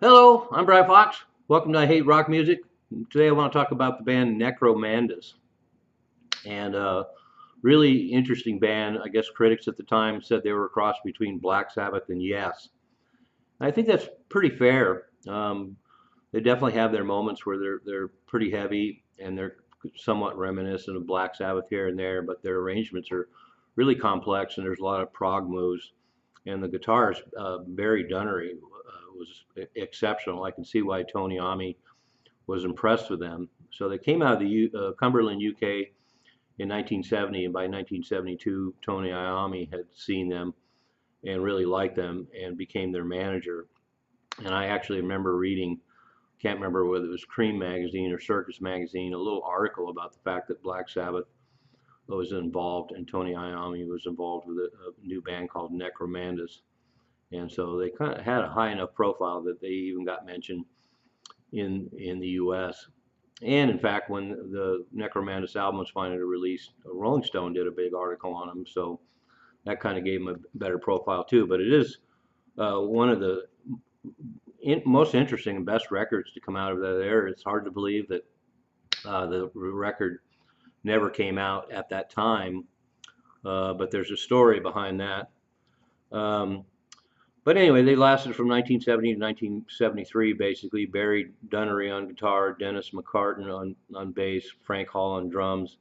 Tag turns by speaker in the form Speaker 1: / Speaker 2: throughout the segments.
Speaker 1: Hello, I'm Brian Fox. Welcome to I Hate Rock Music. Today I want to talk about the band NECROMANDUS. And really interesting band. I guess critics at the time said they were a cross between Black Sabbath and Yes. I think that's pretty fair. They definitely have their moments where they're pretty heavy and they're somewhat reminiscent of Black Sabbath here and there, but their arrangements are really complex and there's a lot of prog moves. And the guitars, Barry Dunnery was exceptional. I can see why Tony Iommi was impressed with them. So they came out of the Cumberland, UK in 1970, and by 1972, Tony Iommi had seen them and really liked them and became their manager. And I actually remember reading, can't remember whether it was Cream magazine or Circus magazine, a little article about the fact that Black Sabbath was involved and Tony Iommi was involved with a new band called Necromandus. And so they kind of had a high enough profile that they even got mentioned in the U.S. And in fact, when the Necromandus album was finally released, Rolling Stone did a big article on them. So that kind of gave them a better profile too. But it is one of the most interesting and best records to come out of that era. It's hard to believe that the record never came out at that time, but there's a story behind that. Um, but anyway, they lasted from 1970 to 1973, basically. Barry Dunnery on guitar, Dennis McCartan on bass, Frank Hall on drums,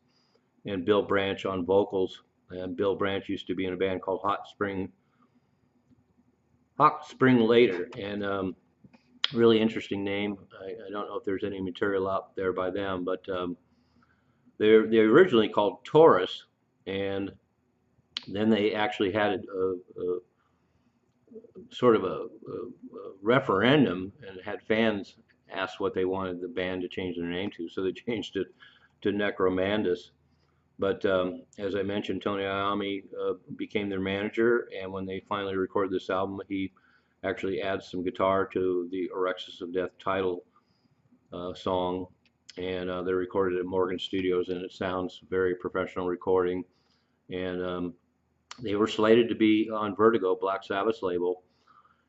Speaker 1: and Bill Branch on vocals. And Bill Branch used to be in a band called Hot Spring Later, and really interesting name. I don't know if there's any material out there by them, but they're originally called Taurus, and then they actually had a sort of a referendum and had fans ask what they wanted the band to change their name to. So they changed it to Necromandus. But as I mentioned, Tony Iommi became their manager, and when they finally recorded this album, he actually adds some guitar to the Orexis of Death title song, and they recorded it at Morgan Studios, and it sounds very professional recording. And they were slated to be on Vertigo, Black Sabbath's label,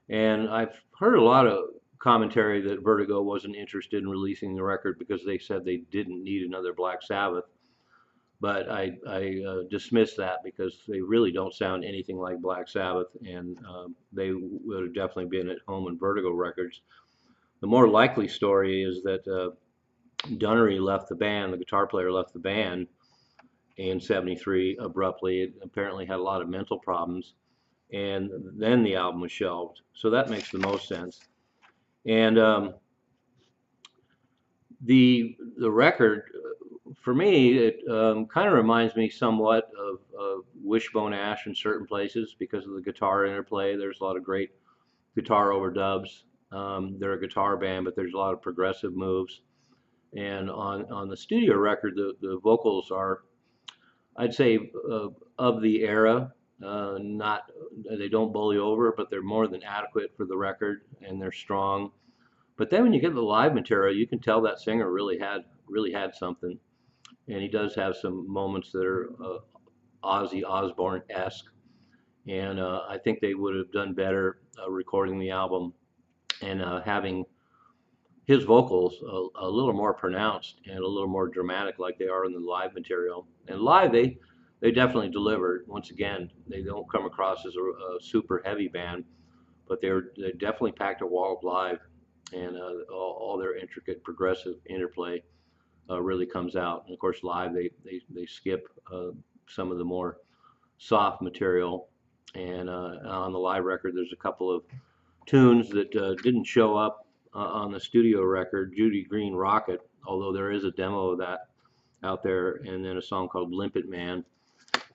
Speaker 1: and I've heard a lot of commentary that Vertigo wasn't interested in releasing the record because they said they didn't need another Black Sabbath. But I dismiss that because they really don't sound anything like Black Sabbath, and they would have definitely been at home in Vertigo Records. The more likely story is that Dunnery left the band, the guitar player left the band in '73 abruptly. It apparently had a lot of mental problems, and then the album was shelved. So that makes the most sense. And the record, for me, it kind of reminds me somewhat of Wishbone Ash in certain places because of the guitar interplay. There's a lot of great guitar overdubs. They're a guitar band, but there's a lot of progressive moves. And on the studio record, the vocals are, I'd say, of the era. Not They don't bully over, but they're more than adequate for the record, and they're strong. But then when you get the live material, you can tell that singer really had something, and he does have some moments that are Ozzy Osbourne-esque. And I think they would have done better recording the album and having his vocals a little more pronounced and a little more dramatic, like they are in the live material. And live, they definitely delivered. Once again, they don't come across as a super heavy band, but they definitely packed a wall live, and all their intricate progressive interplay really comes out. And of course, live they skip some of the more soft material. And on the live record, there's a couple of tunes that didn't show up on the studio record, Judy Green Rocket, although there is a demo of that out there, and then a song called Limpet Man.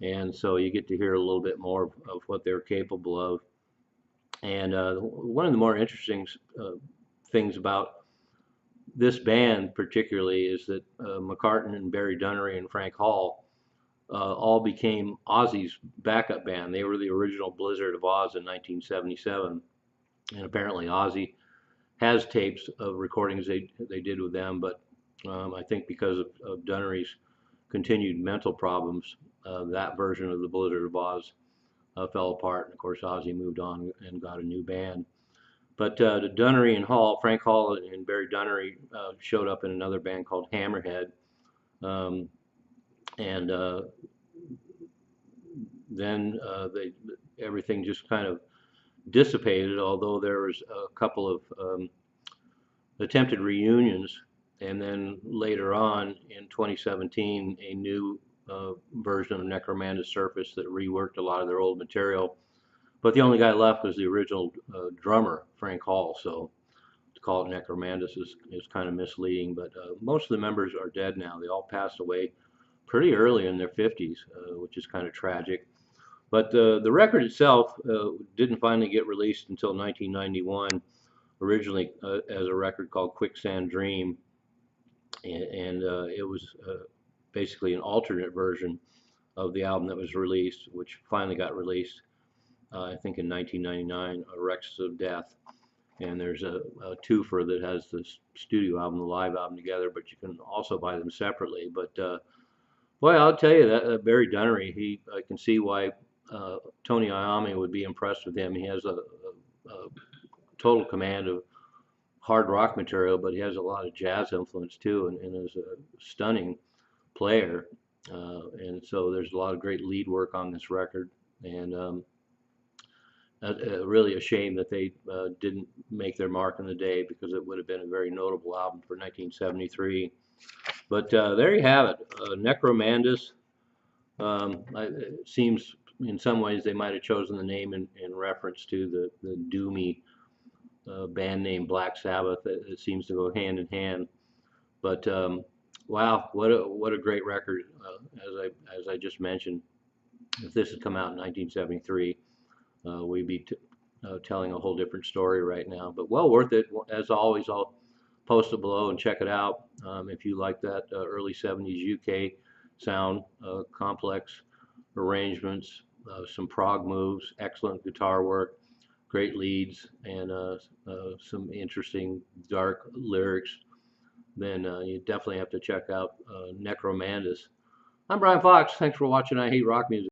Speaker 1: And so you get to hear a little bit more of what they're capable of. And one of the more interesting things about this band particularly is that McCartan and Barry Dunnery and Frank Hall all became Ozzy's backup band. They were the original Blizzard of Oz in 1977, and apparently Ozzy has tapes of recordings they did with them, but I think because of Dunnery's continued mental problems, that version of the Blizzard of Oz fell apart. And of course, Ozzy moved on and got a new band. But Dunnery and Hall, Frank Hall and Barry Dunnery showed up in another band called Hammerhead. Um, and then everything just kind of dissipated, although there was a couple of attempted reunions. And then later on in 2017, a new version of Necromandus surfaced that reworked a lot of their old material. But the only guy left was the original drummer, Frank Hall. So to call it Necromandus is kind of misleading. But most of the members are dead now. They all passed away pretty early in their 50s, which is kind of tragic. But the record itself didn't finally get released until 1991, originally as a record called Quicksand Dream. And it was basically an alternate version of the album that was released, which finally got released, I think in 1999, Rexes of Death. And there's a twofer that has the studio album, the live album together, but you can also buy them separately. But boy, I'll tell you that Barry Dunnery, I can see why Tony Iommi would be impressed with him. He has a total command of hard rock material, but he has a lot of jazz influence too, and is a stunning player. And so there's a lot of great lead work on this record, and really a shame that they didn't make their mark in the day, because it would have been a very notable album for 1973. But there you have it, Necromandus. It seems in some ways they might have chosen the name in reference to the doomy band name Black Sabbath. It seems to go hand in hand. But wow, what a great record! As I just mentioned, if this had come out in 1973, we'd be telling a whole different story right now. But well worth it. As always, I'll post it below and check it out if you like that early 70s UK sound, complex arrangements, some prog moves, excellent guitar work, great leads, and some interesting dark lyrics. Then you definitely have to check out Necromandus. I'm Brian Fox. Thanks for watching I Hate Rock Music.